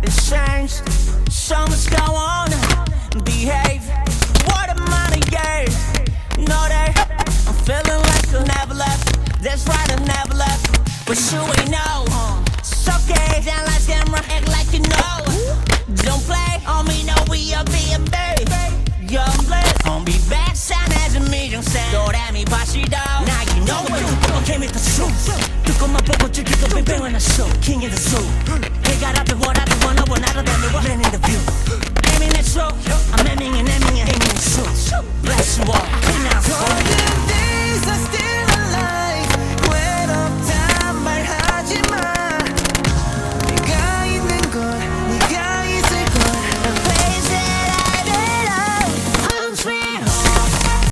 has changed. So much go on, behave. What am I to gauge? No, I'm feeling like I never left. That's right, I never left. But you ain't know. It's okay, down like camera, act like you know. Don't play on me, no, we are being big. Young blessed, gon' be back, shine as a million cent. 도라미 파시도. Now you know what you do. Came with the truth. 뜨거만 보고 즐기고 뱅뱅한 나 show. King in the zoo. They got up to what I do, wanna than me, man in the view. Aiming at you, I'm aiming and aiming the truth. Bless you all, now.